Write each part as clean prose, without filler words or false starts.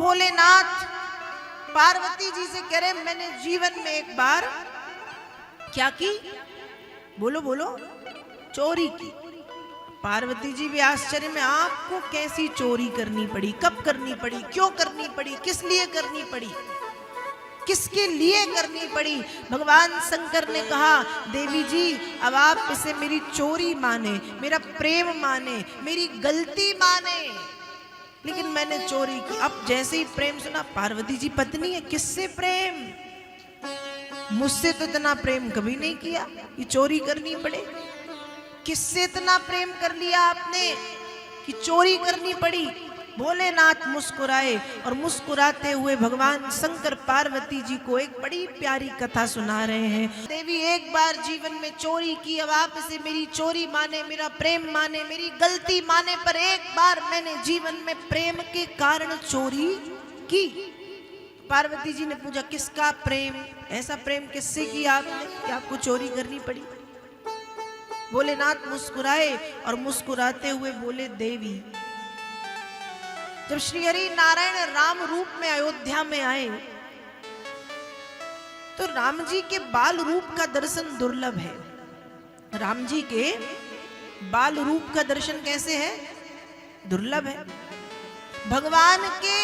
भोलेनाथ पार्वती जी से कह रहे मैंने जीवन में एक बार क्या की, बोलो बोलो, चोरी की। पार्वती जी भी आश्चर्य में, आपको कैसी चोरी करनी पड़ी, कब करनी पड़ी, क्यों करनी पड़ी, किस लिए करनी पड़ी, किसके लिए करनी पड़ी। भगवान शंकर ने कहा देवी जी अब आप इसे मेरी चोरी माने, मेरा प्रेम माने, मेरी गलती माने, लेकिन मैंने चोरी की। अब जैसे ही प्रेम सुना, पार्वती जी पत्नी है, किससे प्रेम, मुझसे तो इतना प्रेम कभी नहीं किया, ये चोरी करनी पड़े। किससे इतना प्रेम कर लिया आपने कि चोरी करनी पड़ी। भोलेनाथ मुस्कुराए और मुस्कुराते हुए भगवान शंकर पार्वती जी को एक बड़ी प्यारी कथा सुना रहे हैं। देवी एक बार जीवन में चोरी की, अब आप इसे मेरी चोरी माने, मेरा प्रेम माने, मेरी गलती माने, पर एक बार मैंने जीवन में प्रेम के कारण चोरी की। पार्वती जी ने पूछा किसका प्रेम, ऐसा प्रेम किससे किया आपने कि आपको चोरी करनी पड़ी। भोलेनाथ मुस्कुराए और मुस्कुराते हुए बोले देवी जब श्री हरि नारायण राम रूप में अयोध्या में आए तो राम जी के बाल रूप का दर्शन दुर्लभ है। राम जी के बाल रूप का दर्शन कैसे है, दुर्लभ है। भगवान के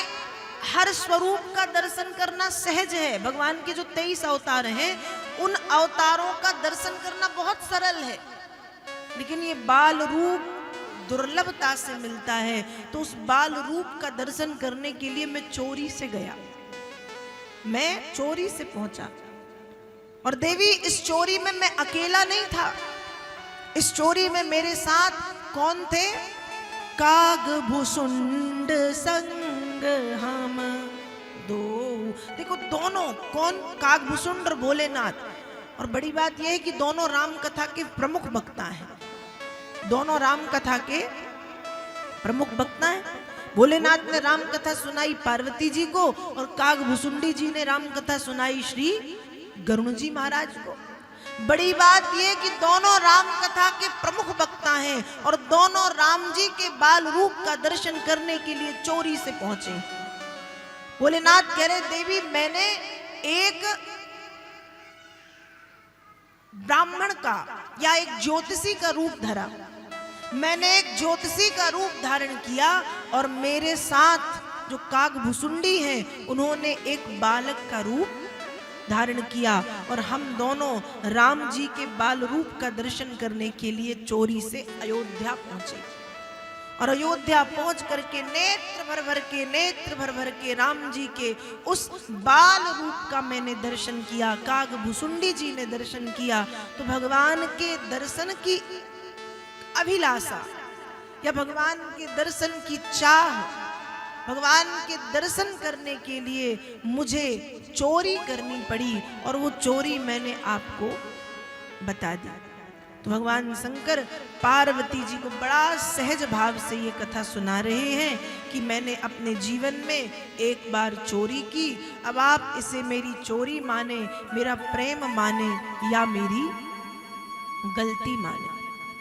हर स्वरूप का दर्शन करना सहज है। भगवान के जो 23 अवतार हैं उन अवतारों का दर्शन करना बहुत सरल है, लेकिन ये बाल रूप दुर्लभता से मिलता है। तो उस बाल रूप का दर्शन करने के लिए मैं चोरी से गया, मैं चोरी से पहुंचा। और देवी इस चोरी में मैं अकेला नहीं था, इस चोरी में मेरे साथ कौन थे, काग भुसुंड संग हम दो। देखो दोनों कौन, काग भुसुंड और भोलेनाथ। और बड़ी बात यह है कि दोनों राम कथा के प्रमुख वक्ता हैं, दोनों राम कथा के प्रमुख वक्ता हैं। भोलेनाथ ने राम कथा सुनाई पार्वती जी को और काग भुसुंडी जी ने राम कथा सुनाई श्री गरुण जी महाराज को। बड़ी बात यह कि दोनों राम कथा के प्रमुख वक्ता हैं और दोनों राम जी के बाल रूप का दर्शन करने के लिए चोरी से पहुंचे। भोलेनाथ कह रहे देवी मैंने एक ब्राह्मण का या एक ज्योतिषी का रूप धरा, मैंने एक ज्योतिषी का रूप धारण किया और मेरे साथ जो काग भुसुंडी हैं उन्होंने एक बालक का रूप धारण किया और हम दोनों राम जी के बाल रूप का दर्शन करने के लिए चोरी से अयोध्या पहुंचे। और अयोध्या पहुंच करके नेत्र भर भर के राम जी के उस बाल रूप का मैंने दर्शन किया, काग भुसुंडी जी ने दर्शन किया। तो भगवान के दर्शन की अभिलाषा या भगवान के दर्शन की चाह, भगवान के दर्शन करने के लिए मुझे चोरी करनी पड़ी और वो चोरी मैंने आपको बता दी। तो भगवान शंकर पार्वती जी को बड़ा सहज भाव से ये कथा सुना रहे हैं कि मैंने अपने जीवन में एक बार चोरी की, अब आप इसे मेरी चोरी माने, मेरा प्रेम माने या मेरी गलती माने।